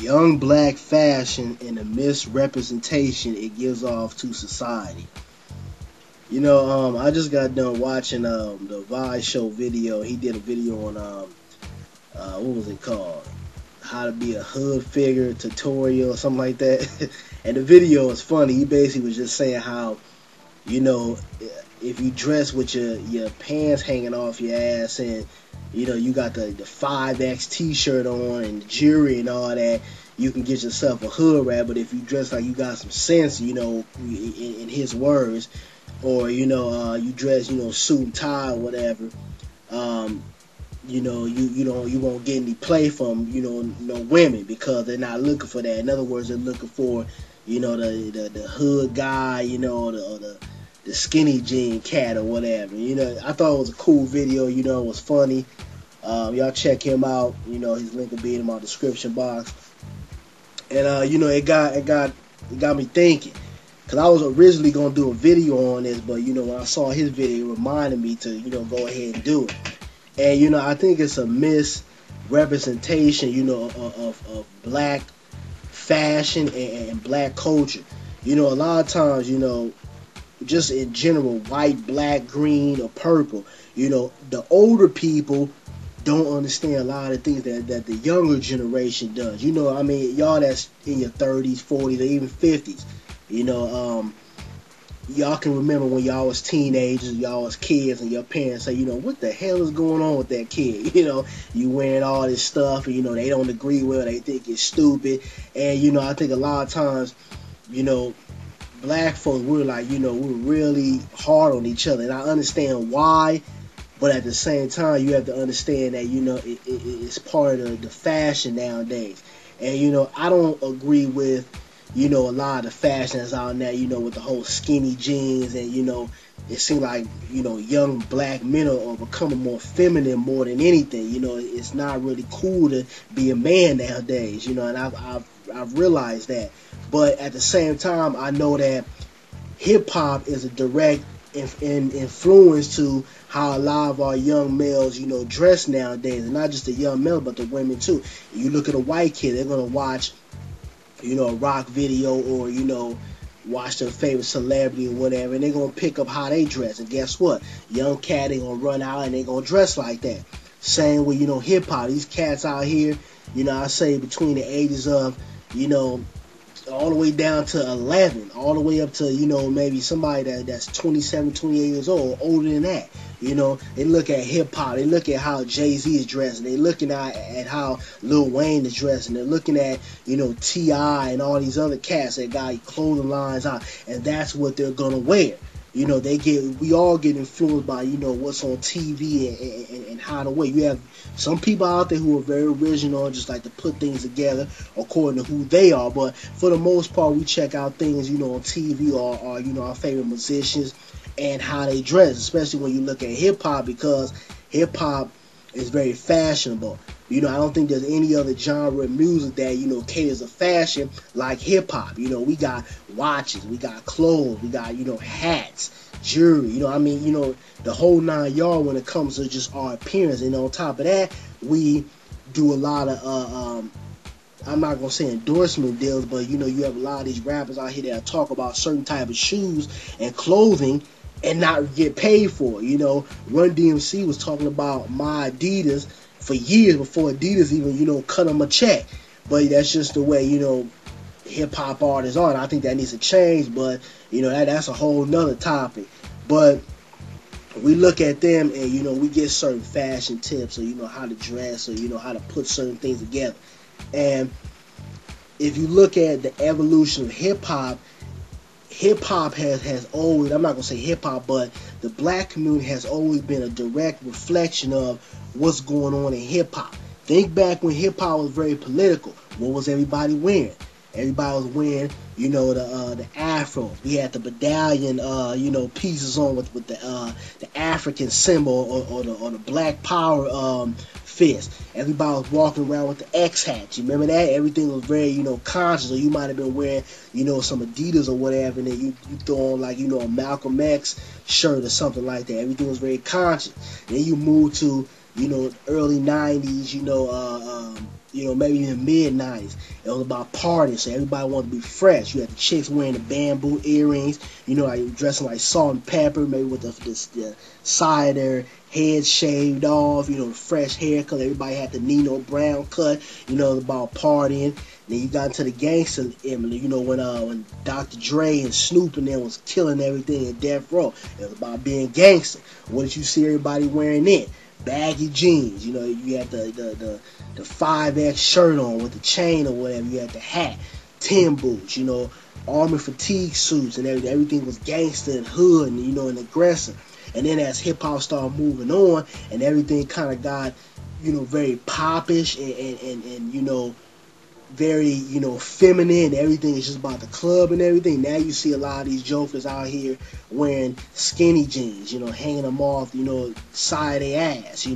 young black fashion and the misrepresentation it gives off to society. I just got done watching the Vice show video. He did a video on what was it called? How to be a hood figure tutorial or something like that. And the video was funny. He basically was just saying how, you know, if you dress with your pants hanging off your ass and you got the 5X t-shirt on and jewelry and all that, you can get yourself a hood rat. But if you dress like you got some sense, in his words, or you dress suit and tie or whatever, you won't get any play from no women because they're not looking for that. In other words, they're looking for the hood guy, the skinny jean cat or whatever. I thought it was a cool video. It was funny. Y'all check him out. His link will be in my description box. And it got me thinking, because I was originally gonna do a video on this, but when I saw his video, it reminded me to go ahead and do it. And I think it's a misrepresentation of black fashion and black culture. A lot of times, just in general, white, black, green, or purple, the older people don't understand a lot of things that the younger generation does. Y'all that's in your 30s, 40s, or even 50s, y'all can remember when y'all was teenagers, y'all was kids, and your parents say, what the hell is going on with that kid? You wearing all this stuff, and they don't agree with it, they think it's stupid. And I think a lot of times, black folks, we're like, we're really hard on each other, and I understand why. But at the same time, you have to understand that, it's part of the fashion nowadays. And, I don't agree with, a lot of the fashion that's out now, with the whole skinny jeans. And, it seems like, young black men are becoming more feminine more than anything. It's not really cool to be a man nowadays, and I've realized that. But at the same time, I know that hip-hop is a direct influence to how a lot of our young males, dress nowadays, and not just the young male, but the women too. You look at a white kid, they're gonna watch, a rock video or watch their favorite celebrity or whatever, and they're gonna pick up how they dress. And guess what? Young cat, they gonna run out and they gonna dress like that. Same with hip hop. These cats out here, I say between the ages of all the way down to 11, all the way up to, maybe somebody that's 27, 28 years old, older than that. They look at hip-hop, they look at how Jay-Z is dressing, they looking at how Lil Wayne is dressing, they're looking at, T.I. and all these other cats that got clothing lines out, and that's what they're going to wear. We all get influenced by, what's on TV and how to wear. You have some people out there who are very original and just like to put things together according to who they are. But for the most part, we check out things, on TV or our favorite musicians and how they dress, especially when you look at hip-hop, because hip-hop is very fashionable. I don't think there's any other genre of music that, caters to fashion like hip-hop. We got watches, we got clothes, we got, hats, jewelry, the whole 9 yards when it comes to just our appearance. And on top of that, we do a lot of, I'm not going to say endorsement deals, but, you have a lot of these rappers out here that talk about certain type of shoes and clothing and not get paid for it. Run DMC was talking about my Adidas for years before Adidas even, cut them a check. But that's just the way, hip-hop artists are. And I think that needs to change, but, that's a whole nother topic. But we look at them and, we get certain fashion tips or, how to dress or, how to put certain things together. And if you look at the evolution of hip-hop has always, I'm not going to say hip-hop, but the black community has always been a direct reflection of what's going on in hip-hop. Think back when hip-hop was very political. What was everybody wearing? Everybody was wearing, the afro. We had the medallion, pieces on with the African symbol or the Black Power fist. Everybody was walking around with the X hats. You remember that? Everything was very, conscious. Or you might have been wearing, some Adidas or whatever, and then you throw on like, a Malcolm X shirt or something like that. Everything was very conscious. Then you move to, early 90s, maybe in the mid-90s. It was about partying, so everybody wanted to be fresh. You had the chicks wearing the bamboo earrings, like dressing like Salt and Pepper, maybe with the side of their head shaved off, the fresh haircut. Everybody had the Nino Brown cut, about partying. Then you got into the gangster Emily, when Dr. Dre and Snoop and them was killing everything in Death Row. It was about being gangster. What did you see everybody wearing then? Baggy jeans, you had the 5X shirt on with the chain or whatever. You had the hat, tin boots, army fatigue suits, and everything was gangster and hood and aggressive. And then as hip hop started moving on, and everything kind of got very popish and very feminine. Everything is just about the club and everything. Now you see a lot of these jokers out here wearing skinny jeans, hanging them off, side of their ass,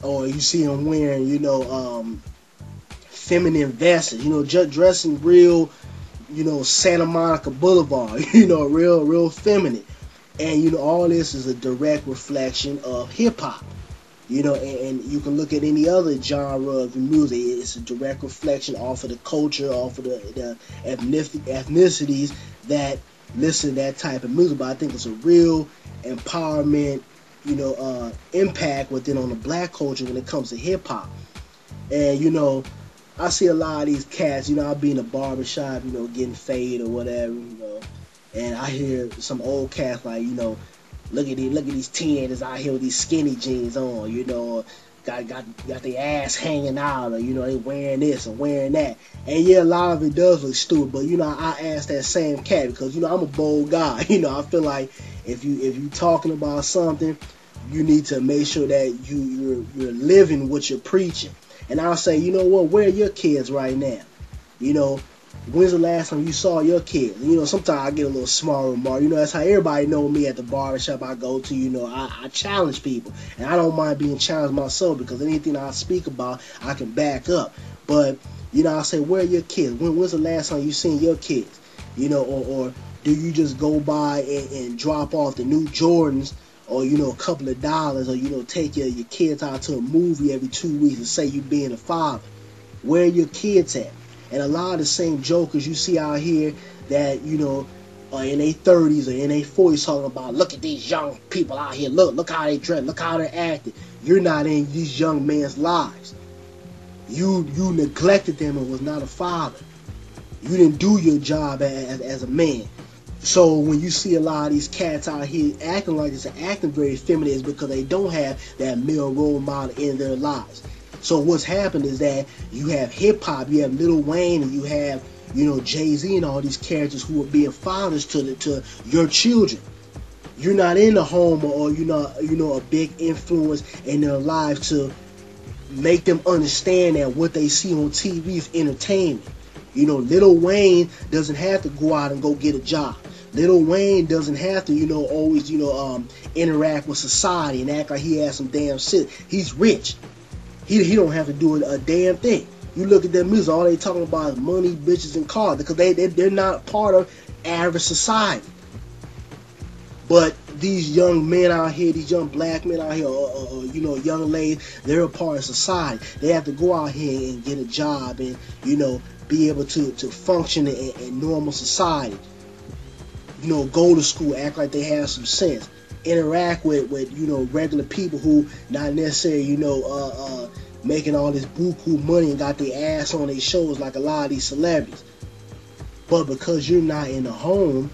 or you see them wearing, feminine vests, just dressing real, Santa Monica Boulevard, real feminine. And, all this is a direct reflection of hip hop. And you can look at any other genre of music. It's a direct reflection off of the culture, off of the ethnicities that listen to that type of music. But I think it's a real empowerment, impact within on the black culture when it comes to hip hop. And, I see a lot of these cats, I'll be in a barbershop, getting fade or whatever, and I hear some old cats like, look at these teenagers out here with these skinny jeans on, got their ass hanging out, or they wearing this or wearing that. And yeah, a lot of it does look stupid, but I ask that same cat because I'm a bold guy. I feel like if you talking about something, you need to make sure that you're living what you're preaching. And I'll say, where are your kids right now? When's the last time you saw your kids? Sometimes I get a little small remark. That's how everybody know me at the barbershop I go to. I challenge people. And I don't mind being challenged myself because anything I speak about, I can back up. But, I say, where are your kids? When's the last time you seen your kids? Or do you just go by and drop off the new Jordans or, a couple of dollars, or, take your kids out to a movie every 2 weeks and say you being a father? Where are your kids at? And a lot of the same jokers you see out here that, are in their 30s or in their 40s talking about, look at these young people out here, look how they dress, look how they're acting. You're not in these young men's lives. You neglected them and was not a father. You didn't do your job as a man. So when you see a lot of these cats out here acting like this and acting very feminine, it's because they don't have that male role model in their lives. So what's happened is that you have hip hop, you have Lil Wayne, and you have Jay-Z and all these characters who are being fathers to your children. You're not in the home or a big influence in their lives to make them understand that what they see on TV is entertainment. Lil Wayne doesn't have to go out and go get a job. Lil Wayne doesn't have to, always, interact with society and act like he has some damn shit. He's rich. He don't have to do a damn thing. You look at their music, all they talking about is money, bitches, and cars because they're not part of average society. But these young men out here, these young black men out here, or young ladies, they're a part of society. They have to go out here and get a job and, be able to function in normal society. Go to school, act like they have some sense. Interact with regular people who not necessarily, making all this buku money and got their ass on their shows like a lot of these celebrities. But because you're not in the home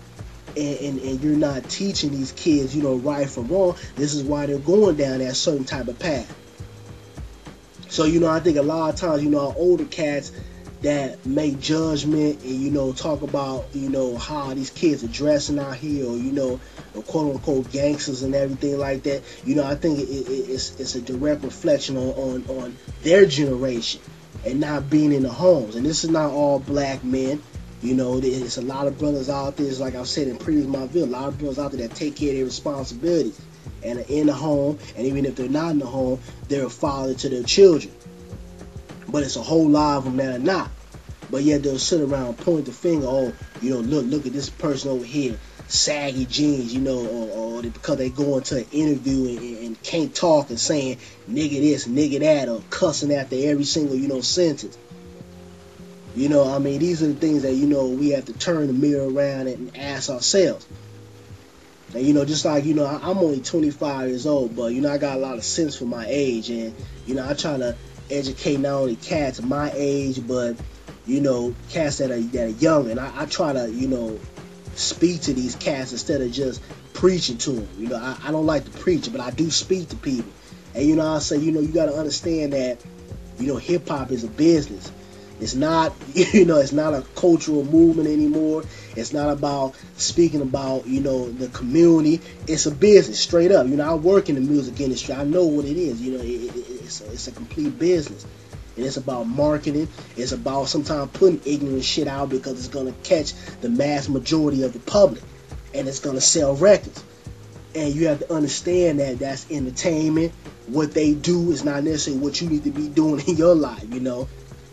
and you're not teaching these kids, right from wrong, this is why they're going down that certain type of path. So, I think a lot of times, our older cats that make judgment and, talk about, how these kids are dressing out here or, quote unquote gangsters and everything like that. I think it's a direct reflection on their generation and not being in the homes. And this is not all black men. There's a lot of brothers out there, like I've said in previous my video, a lot of brothers out there that take care of their responsibilities and are in the home, and even if they're not in the home, they're a father to their children. But it's a whole lot of them that are not. But yet they'll sit around and point the finger, look at this person over here, saggy jeans, or or because they go into an interview and can't talk and saying nigga this, nigga that, or cussing after every single, sentence. I mean, these are the things that, we have to turn the mirror around and ask ourselves. And, just like, I'm only 25 years old, but, I got a lot of sense for my age. And, I try to educate not only cats my age, but, cats that are young. And I try to, speak to these cats instead of just preaching to them. I don't like to preach, but I do speak to people. And, I say, you got to understand that, hip-hop is a business. It's not, it's not a cultural movement anymore. It's not about speaking about, the community. It's a business, straight up. I work in the music industry. I know what it is. It's a complete business. And it's about marketing. It's about sometimes putting ignorant shit out because it's going to catch the mass majority of the public. And it's going to sell records. And you have to understand that that's entertainment. What they do is not necessarily what you need to be doing in your life,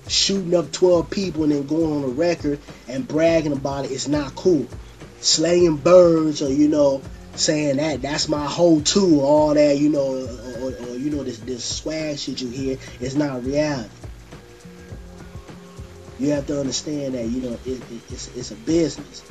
Shooting up 12 people and then going on a record and bragging about it is not cool. Slaying birds or, saying that's my whole tool, all that, or this swag shit you hear is not reality. You have to understand that, it's a business.